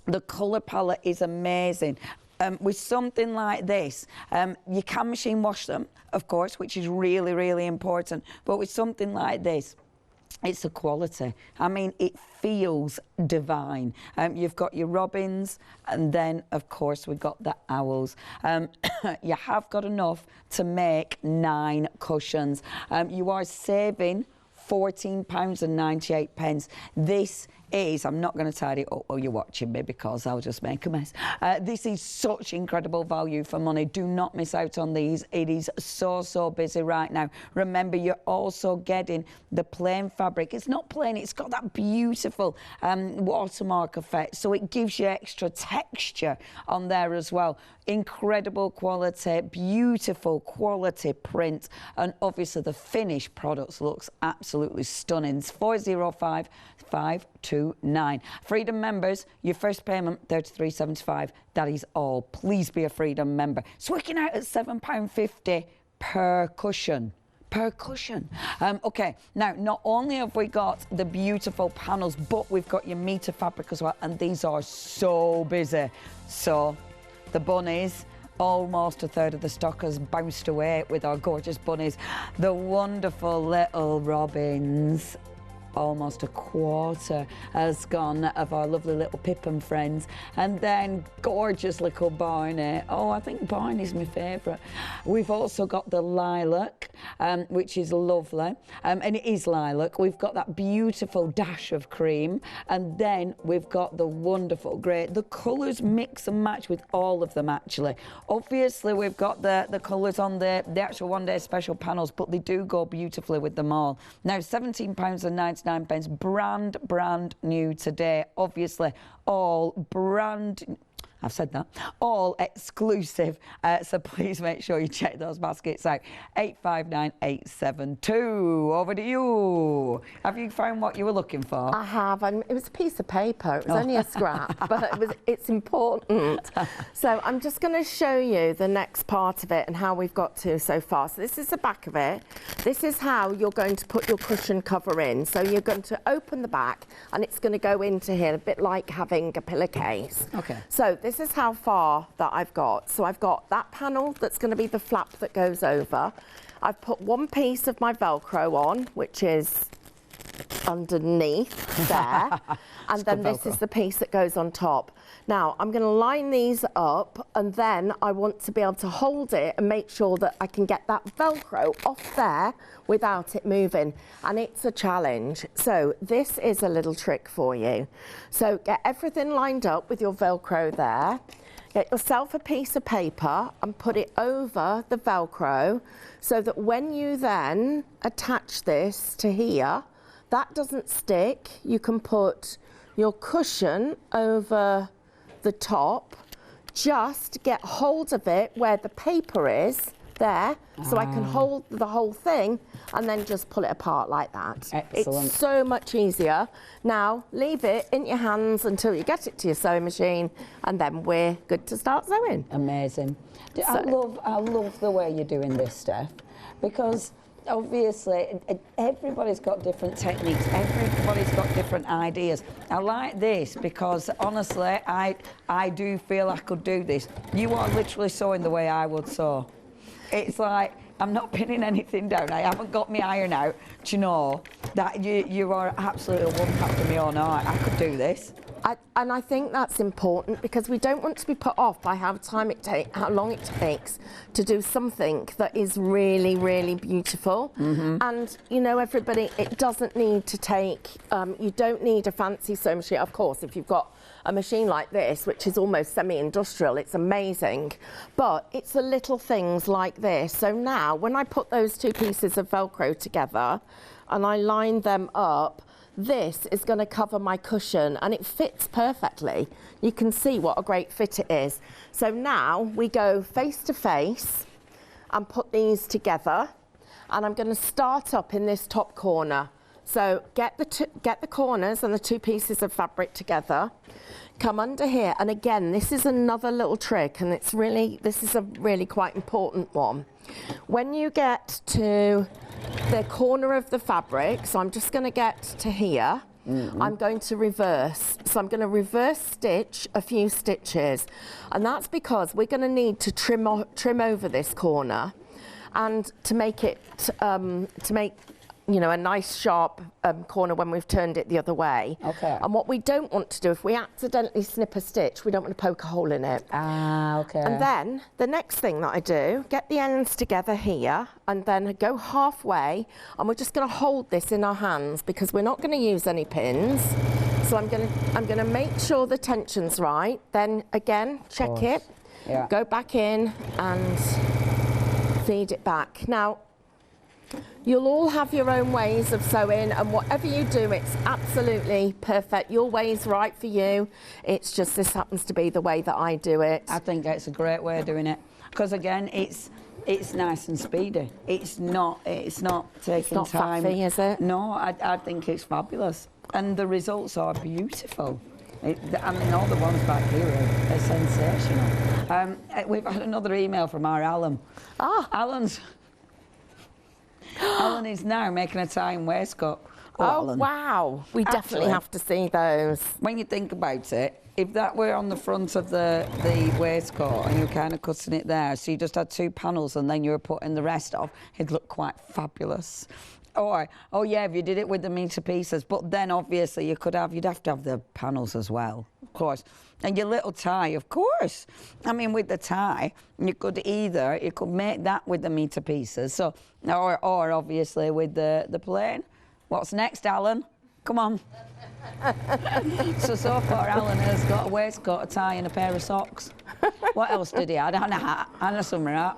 Speaker 1: The colour palette is amazing. With something like this, you can machine wash them, of course, which is really, really important. But with something like this, it's the quality. I mean, it feels divine. You've got your robins, and then, of course, we've got the owls. You have got enough to make 9 cushions. You are saving £14.98. This is, I'm not going to tidy it up while you're watching me because I'll just make a mess. This is such incredible value for money. Do not miss out on these. It is so, so busy right now. Remember, you're also getting the plain fabric. It's not plain, it's got that beautiful watermark effect, so it gives you extra texture on there as well. Incredible quality, beautiful quality print, and obviously the finished products looks absolutely stunning. It's 405529. Freedom members, your first payment £33.75. That is all. Please be a Freedom member. It's working out at £7.50 per cushion. Per cushion. Okay, now not only have we got the beautiful panels, but we've got your meter fabric as well, and these are so busy. So the bunnies, almost a third of the stock has bounced away with our gorgeous bunnies. The wonderful little robins, almost a quarter has gone of our lovely little Pip and friends. And then gorgeous little Barney. Oh, I think Barney's my favourite. We've also got the lilac, which is lovely. And it is lilac. We've got that beautiful dash of cream. And then we've got the wonderful grey. The colours mix and match with all of them, actually. Obviously, we've got the colours on the actual one-day special panels, but they do go beautifully with them all. Now, £17.99. Brand new today. Obviously, all brand, I've said that, all exclusive. So please make sure you check those baskets out. 859872. Over to you. Have you found what you were looking for?
Speaker 2: I have, and it was a piece of paper. It was only a scrap, but it's important. So I'm just going to show you the next part of it and how we've got to so far. So this is the back of it. This is how you're going to put your cushion cover in. So you're going to open the back, and it's going to go into here, a bit like having a pillowcase.
Speaker 1: Okay.
Speaker 2: So this is how far that I've got. So I've got that panel that's going to be the flap that goes over. I've put one piece of my Velcro on, which is underneath there. And then this is the piece that goes on top. Now, I'm going to line these up, and then I want to be able to hold it and make sure that I can get that Velcro off there without it moving. And it's a challenge. So this is a little trick for you. So get everything lined up with your Velcro there. Get yourself a piece of paper and put it over the Velcro so that when you then attach this to here, that doesn't stick. You can put your cushion over the top, just get hold of it where the paper is there, so I can hold the whole thing and then just pull it apart like that.
Speaker 1: Excellent.
Speaker 2: It's so much easier. Now, leave it in your hands until you get it to your sewing machine, and then we're good to start sewing.
Speaker 1: Amazing. I love the way you're doing this, Steph, because obviously everybody's got different techniques, everybody's got different ideas. I like this because honestly I do feel I could do this. You are literally sewing the way I would sew. It's like I'm not pinning anything down, I haven't got my iron out. Do you know that you are absolutely one half of me all night. I could do this.
Speaker 2: And I think that's important because we don't want to be put off by how long it takes to do something that is really, really beautiful. And you know, everybody, it doesn't need to take, you don't need a fancy sewing machine. Of course, if you've got a machine like this, which is almost semi-industrial, it's amazing. But it's the little things like this. So now, when I put those two pieces of Velcro together and I line them up, this is going to cover my cushion and it fits perfectly. You can see what a great fit it is. So now we go face to face and put these together, and I'm going to start up in this top corner. So get the corners and the two pieces of fabric together, come under here, and again this is another little trick, and this is a really quite important one. When you get to the corner of the fabric, so I'm just going to get to here, I'm going to reverse. So I'm going to reverse stitch a few stitches, and that's because we're going to need to trim over this corner, and to make it you know, a nice sharp corner when we've turned it the other way.
Speaker 1: Okay.
Speaker 2: And what we don't want to do, if we accidentally snip a stitch, we don't want to poke a hole in it.
Speaker 1: Okay.
Speaker 2: And then the next thing that I do, get the ends together here, and then go halfway, and we're just going to hold this in our hands because we're not going to use any pins. So I'm going to make sure the tension's right. Then again, check it.
Speaker 1: Yeah.
Speaker 2: Go back in and feed it back. Now, you'll all have your own ways of sewing, and whatever you do, it's absolutely perfect. Your way's right for you. It's just this happens to be the way that I do it.
Speaker 1: I think it's a great way of doing it because again, it's nice and speedy. It's not taking time.
Speaker 2: Faffy, is it?
Speaker 1: No, I think it's fabulous, and the results are beautiful. I mean, all the ones back here are sensational. We've had another email from our Alan. Alan is now making a tie and waistcoat.
Speaker 2: Oh, wow. We definitely have to see those.
Speaker 1: When you think about it, if that were on the front of the waistcoat and you were kind of cutting it there, so you just had two panels and then you were putting the rest off, it'd look quite fabulous. Or, oh yeah, if you did it with the meter pieces, but then obviously you'd have to have the panels as well, of course. And your little tie, of course. I mean, with the tie, you could make that with the meter pieces, so, or obviously with the plain. What's next, Alan? Come on. So far, Alan has got a waistcoat, a tie, and a pair of socks. What else did he add? And a hat, and a summer hat.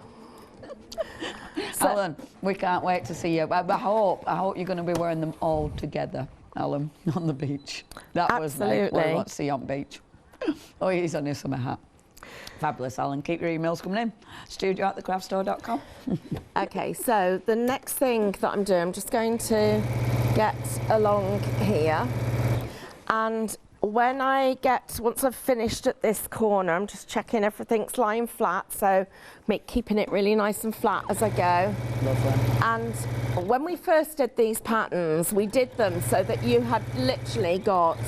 Speaker 1: So, Alan, we can't wait to see you. I hope you're going to be wearing them all together, Alan, on the beach. That
Speaker 2: absolutely.
Speaker 1: Was what I want to see on beach. Oh, he's on his summer hat. Fabulous, Alan. Keep your emails coming in. studio@thecraftstore.com.
Speaker 2: Okay, so the next thing that I'm doing, I'm just going to get along here, and once I've finished at this corner, I'm just checking everything's lying flat, so keeping it really nice and flat as I go.
Speaker 1: Lovely.
Speaker 2: And when we first did these patterns, we did them so that you had literally got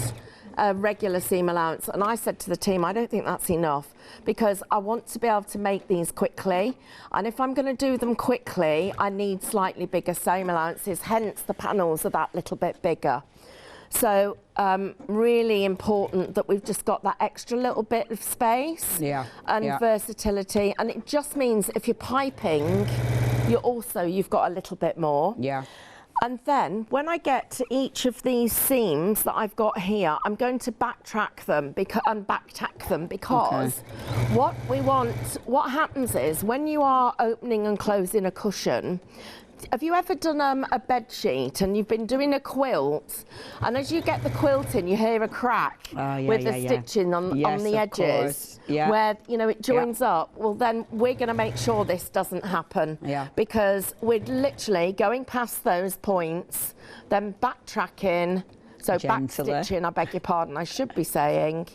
Speaker 2: a regular seam allowance, and I said to the team, I don't think that's enough because I want to be able to make these quickly, and if I'm going to do them quickly, I need slightly bigger seam allowances, hence the panels are that little bit bigger. So really important that we've just got that extra little bit of space and versatility, and it just means if you're piping, you've got a little bit more.
Speaker 1: Yeah.
Speaker 2: And then when I get to each of these seams that I've got here, I'm going to backtack them because what happens is when you are opening and closing a cushion, have you ever done a bed sheet and you've been doing a quilt, and as you get the quilt in, you hear a crack with the stitching on the edges, where you know it joins up? Well, then we're going to make sure this doesn't happen, because we're literally going past those points, then backtracking, so back stitching, I beg your pardon, I should be saying,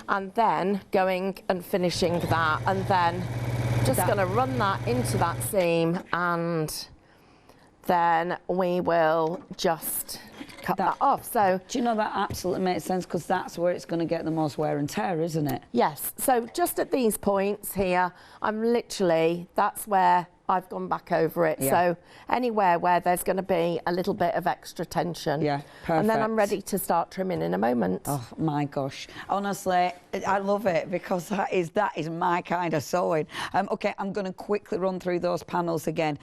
Speaker 2: and then going and finishing that, and then just going to run that into that seam, and then we will just cut that off. So
Speaker 1: do you know, that absolutely makes sense, because that's where it's going to get the most wear and tear, isn't it?
Speaker 2: Yes. So just at these points here, I'm literally, that's where I've gone back over it. So anywhere where there's going to be a little bit of extra tension.
Speaker 1: Yeah, perfect.
Speaker 2: And then I'm ready to start trimming in a moment.
Speaker 1: Oh my gosh. Honestly, I love it, because that is my kind of sewing. Okay, I'm going to quickly run through those panels again.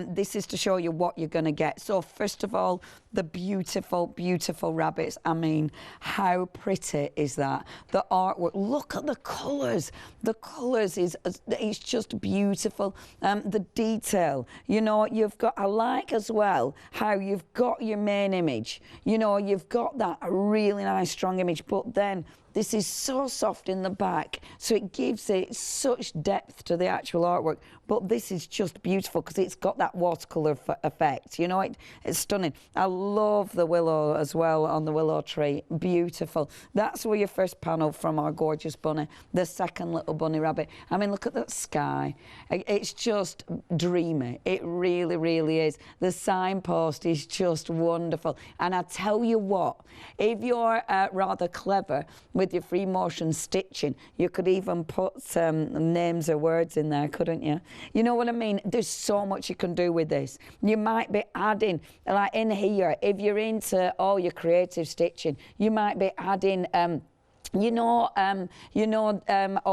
Speaker 1: This is to show you what you're going to get. So first of all, the beautiful, beautiful rabbits. I mean, how pretty is that? The artwork, look at the colours. The colours it's just beautiful. The detail, you know, you've got, I like as well how you've got your main image. You know, you've got that really nice, strong image, but then this is so soft in the back, so it gives it such depth to the actual artwork. But this is just beautiful, because it's got that watercolour effect. You know, it's stunning. I love the willow as well on the willow tree. Beautiful. That's where your first panel from our gorgeous bunny. The second little bunny rabbit. I mean, look at that sky. It's just dreamy. It really, really is. The signpost is just wonderful. And I tell you what, if you're rather clever with your free motion stitching, you could even put some names or words in there, couldn't you? You know what I mean? There's so much you can do with this. You might be adding, like in here, if you're into all your creative stitching, you might be adding all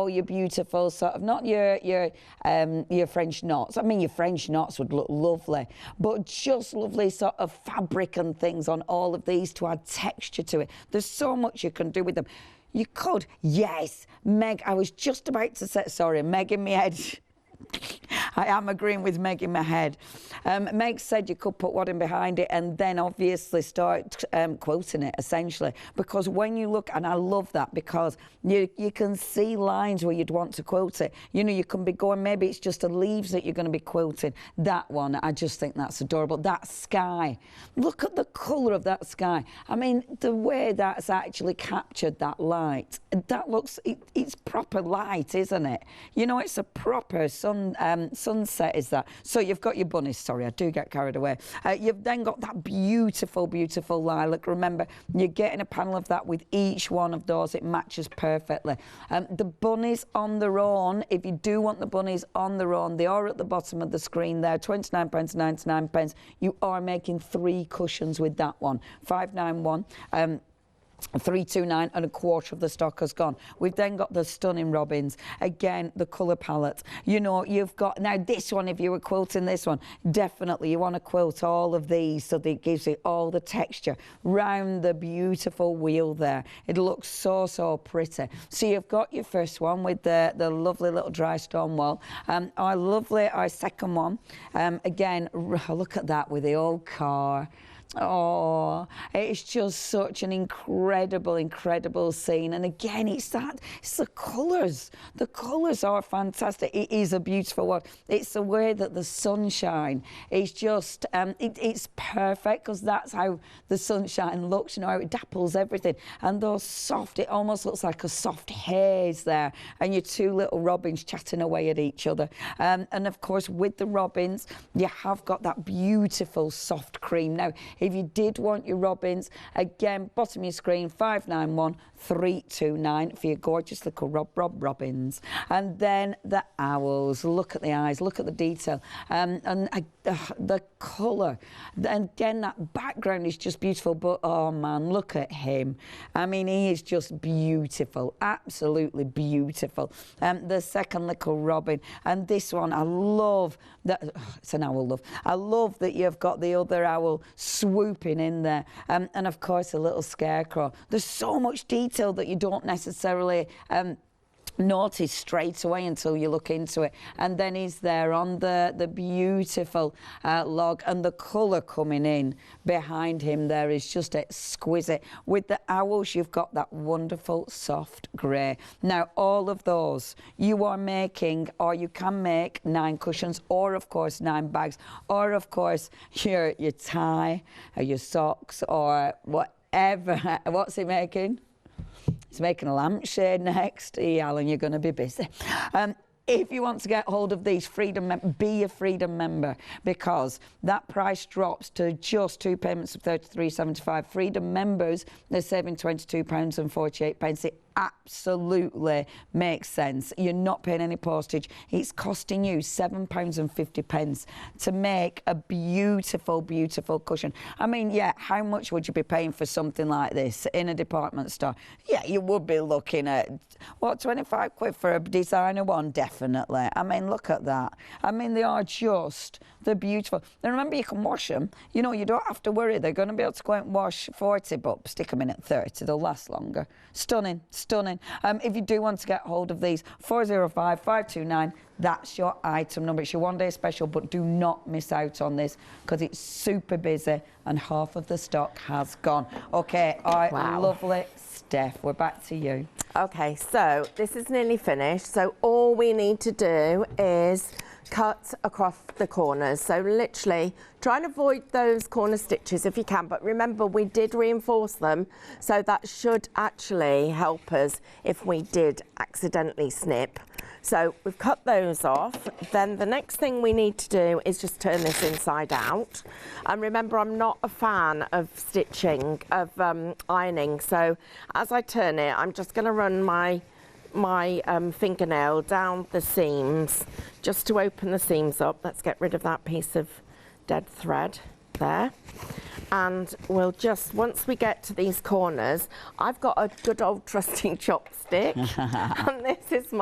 Speaker 1: your beautiful sort of, not your French knots. I mean, your French knots would look lovely, but just lovely sort of fabric and things on all of these to add texture to it. There's so much you can do with them. You could, yes, Meg, I was just about to say, sorry, Meg in my head. I am agreeing with Meg in my head. Meg said you could put one in behind it and then obviously start quilting it, essentially. Because when you look, and I love that, because you can see lines where you'd want to quilt it. You know, you can be going, maybe it's just the leaves that you're going to be quilting. That one, I just think that's adorable. That sky, look at the colour of that sky. I mean, the way that's actually captured that light, that looks, it's proper light, isn't it? You know, it's a proper sunset, is that. So you've got your bunnies, sorry, I do get carried away. You've then got that beautiful, beautiful lilac. Remember, you're getting a panel of that with each one of those. It matches perfectly. The bunnies on their own, if you do want the bunnies on their own, they are at the bottom of the screen there, £29.99. You are making 3 cushions with that one, 591. 329, and a quarter of the stock has gone. We've then got the stunning robins. Again, the colour palette. You know, you've got, now this one, if you were quilting this one, definitely you want to quilt all of these so that it gives it all the texture round the beautiful wheel there. It looks so, so pretty. So you've got your first one with the lovely little dry stone wall. Our second one, again, look at that with the old car. Oh, it's just such an incredible, incredible scene. And again, it's the colours. The colours are fantastic. It is a beautiful one. It's the way that the sunshine is just, it's perfect, because that's how the sunshine looks, you know, how it dapples everything. And those soft, it almost looks like a soft haze there. And your 2 little robins chatting away at each other. And of course, with the robins, you have got that beautiful soft cream. Now, if you did want your robins, again, bottom of your screen, 591329 for your gorgeous little robins. And then the owls. Look at the eyes, look at the detail, and the colour. And again, that background is just beautiful, but oh man, look at him. I mean, he is just beautiful, absolutely beautiful. The second little robin, and this one, I love that. It's an owl, love. I love that you've got the other owl swooping in there, and of course a little scarecrow. There's so much detail that you don't necessarily notice straight away until you look into it. And then he's there on the beautiful log, and the colour coming in behind him there is just exquisite. With the owls, you've got that wonderful soft grey. Now, all of those you are making, or you can make 9 cushions, or of course 9 bags, or of course your tie, or your socks, or whatever. What's he making? He's making a lampshade next. Alan, you're going to be busy. If you want to get hold of these, be a Freedom member, because that price drops to just 2 payments of £33.75. Freedom members, they're saving £22.48. It absolutely makes sense. You're not paying any postage. It's costing you £7.50 to make a beautiful, beautiful cushion. I mean, yeah, how much would you be paying for something like this in a department store? Yeah, you would be looking at, what, 25 quid for a designer one? Definitely. I mean, look at that. I mean, they are just, they're beautiful. And remember, you can wash them. You know, you don't have to worry. They're going to be able to go out and wash 40, but stick them in at 30. They'll last longer. Stunning. Stunning. If you do want to get hold of these, 405-529, that's your item number. It's your one-day special, but do not miss out on this, because it's super busy and half of the stock has gone. Okay, all right, wow. Lovely. Steph, we're back to you.
Speaker 2: Okay, so this is nearly finished. So all we need to do is cut across the corners. So literally try and avoid those corner stitches if you can, but remember we did reinforce them, so that should actually help us if we did accidentally snip. So we've cut those off. Then the next thing we need to do is just turn this inside out. And remember, I'm not a fan of stitching, of ironing. So as I turn it, I'm just going to run my fingernail down the seams just to open the seams up. Let's get rid of that piece of dead thread there. And we'll just, once we get to these corners, I've got a good old trusting chopstick, and this is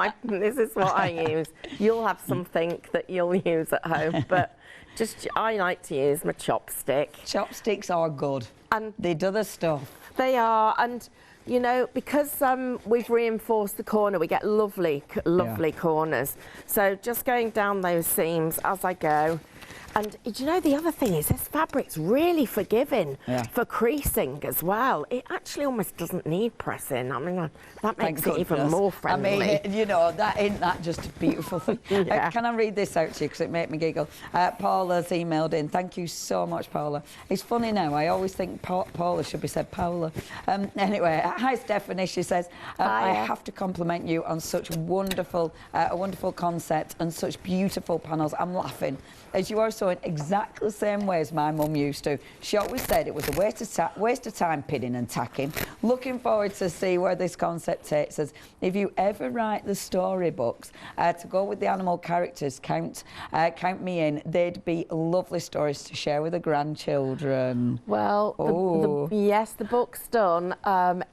Speaker 2: what I use. You'll have something that you'll use at home, but just I like to use my chopstick.
Speaker 1: Chopsticks are good, and they do the stuff.
Speaker 2: They are, and you know, because we've reinforced the corner, we get lovely corners. So just going down those seams as I go. And you know, the other thing is this fabric's really forgiving for creasing as well. It actually almost doesn't need pressing. I mean, that makes it even more friendly.
Speaker 1: I mean, you know, isn't that just a beautiful thing? Can I read this out to you, because it made me giggle? Paula's emailed in. Thank you so much, Paula. It's funny now, I always think Paula should be said Paula. Anyway, hi Stephanie, she says, I have to compliment you on such wonderful, a wonderful concept and such beautiful panels. I'm laughing, as you are sewing exactly the same way as my mum used to. She always said it was a waste of time pinning and tacking. Looking forward to see where this concept takes us. If you ever write the storybooks to go with the animal characters, count me in. They'd be lovely stories to share with the grandchildren.
Speaker 2: Well, yes, the book's done.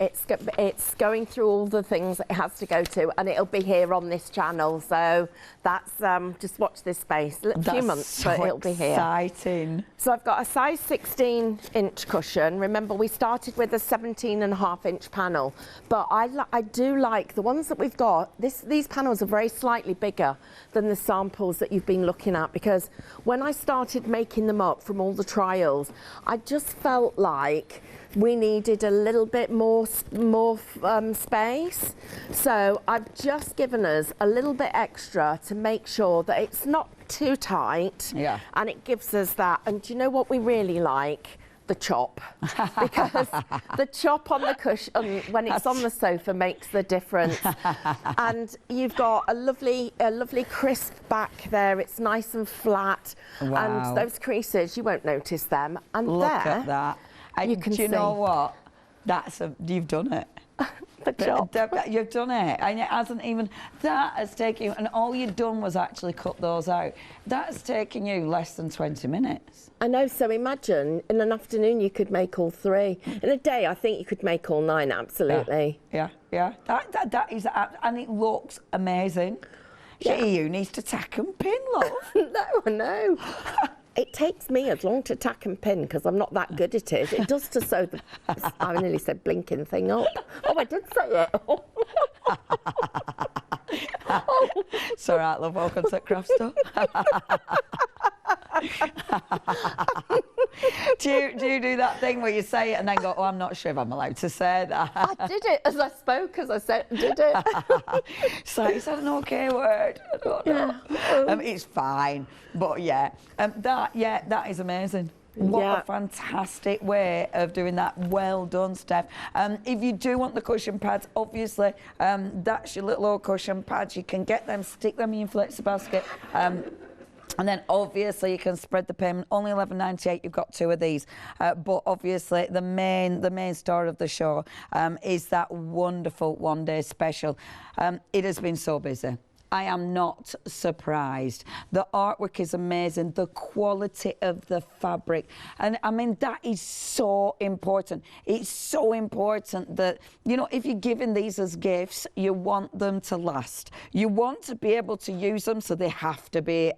Speaker 2: It's going through all the things it has to go to, and it'll be here on this channel. So that's just watch this space. A few months, but it'll be here.
Speaker 1: Exciting.
Speaker 2: So I've got a size 16-inch cushion. Remember, we started with a 17.5-inch panel, but I do like the ones that we've got. These panels are very slightly bigger than the samples that you've been looking at, because when I started making them up from all the trials, I just felt like we needed a little bit more space. So I've just given us a little bit extra to make sure that it's not too tight, and it gives us that. And do you know what we really like? The chop, because the chop on the cushion when it's on the sofa makes the difference. And you've got a lovely crisp back there. It's nice and flat, and those creases, you won't notice them. And
Speaker 1: look at that. You can see. You know what? You've done it.
Speaker 2: The chop.
Speaker 1: You've done it, and it hasn't even. That has taken you, and all you've done was actually cut those out. That's taken you less than 20 minutes.
Speaker 2: I know. So imagine in an afternoon you could make all 3. In a day, I think you could make all 9. Absolutely.
Speaker 1: Yeah. That is, and it looks amazing. You need to tack and pin, love.
Speaker 2: No. It takes me as long to tack and pin because I'm not that good at it. It does to sew the, I nearly said blinking thing up. Oh, I did say it.
Speaker 1: It's all right, love. Welcome to Craft Store. do you do that thing where you say it and then go, oh, I'm not sure if I'm allowed to say that?
Speaker 2: I did it as I spoke, as I said, did it.
Speaker 1: So is that an okay word? I don't know.
Speaker 2: Yeah.
Speaker 1: It's fine, but yeah, that is amazing. What a fantastic way of doing that. Well done, Steph. If you do want the cushion pads, obviously, that's your little old cushion pads. You can get them, stick them in your flexi basket. And then obviously you can spread the payment. Only $11.98. You've got 2 of these. But obviously the main star of the show is that wonderful one-day special. It has been so busy. I am not surprised. The artwork is amazing, the quality of the fabric. And I mean, that is so important. It's so important that, you know, if you're giving these as gifts, you want them to last. You want to be able to use them, so they have to be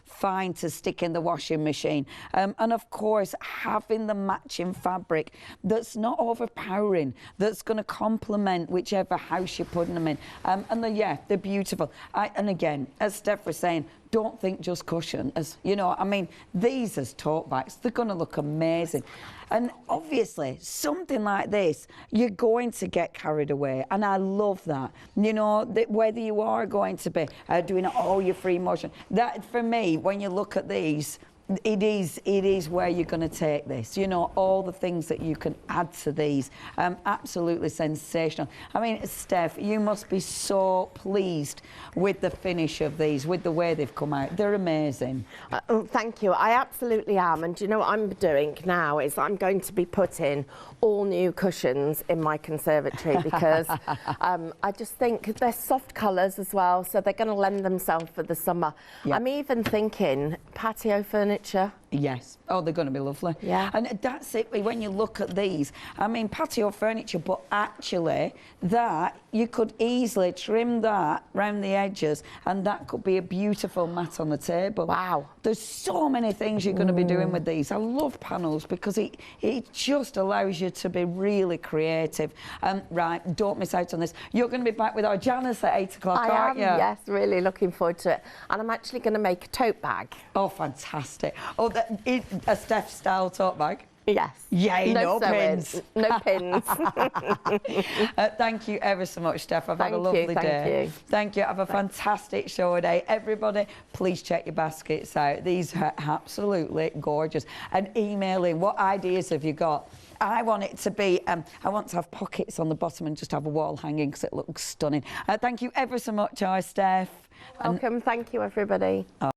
Speaker 1: fine to stick in the washing machine. And of course, having the matching fabric that's not overpowering, that's going to complement whichever house you're putting them in. And they're beautiful. And again, as Steph was saying, don't think just cushion. As you know, I mean, these as tote bags, they're going to look amazing. And obviously, something like this, you're going to get carried away. And I love that. You know, that whether you are going to be doing all your free motion, that for me, when you look at these, it is where you're going to take this. You know, all the things that you can add to these. Absolutely sensational. I mean, Steph, you must be so pleased with the finish of these, with the way they've come out. They're amazing.
Speaker 2: Thank you. I absolutely am. And do you know what I'm doing now is I'm going to be putting all new cushions in my conservatory because I just think they're soft colours as well, so they're going to lend themselves for the summer. Yep. I'm even thinking patio furniture.
Speaker 1: Yes. Oh, they're going to be lovely.
Speaker 2: Yeah.
Speaker 1: And that's it. When you look at these, I mean, patio furniture, but actually that, you could easily trim that round the edges and that could be a beautiful mat on the table.
Speaker 2: Wow.
Speaker 1: There's so many things you're going to be doing with these. I love panels because it just allows you to be really creative. Right, don't miss out on this. You're going to be back with our Janice at 8 o'clock, aren't you?
Speaker 2: Yes, really looking forward to it. And I'm actually going to make a tote bag.
Speaker 1: Oh, fantastic. Oh, a Steph style tote bag?
Speaker 2: Yes.
Speaker 1: Yay, no pins.
Speaker 2: No pins.
Speaker 1: Thank you ever so much, Steph. I've had a lovely day.
Speaker 2: Thank you.
Speaker 1: Thank you. Have a fantastic show today. Everybody, please check your baskets out. These are absolutely gorgeous. And email in. What ideas have you got? I want it to be, I want to have pockets on the bottom and just have a wall hanging because it looks stunning. Thank you ever so much, Steph.
Speaker 2: Welcome. Thank you, everybody.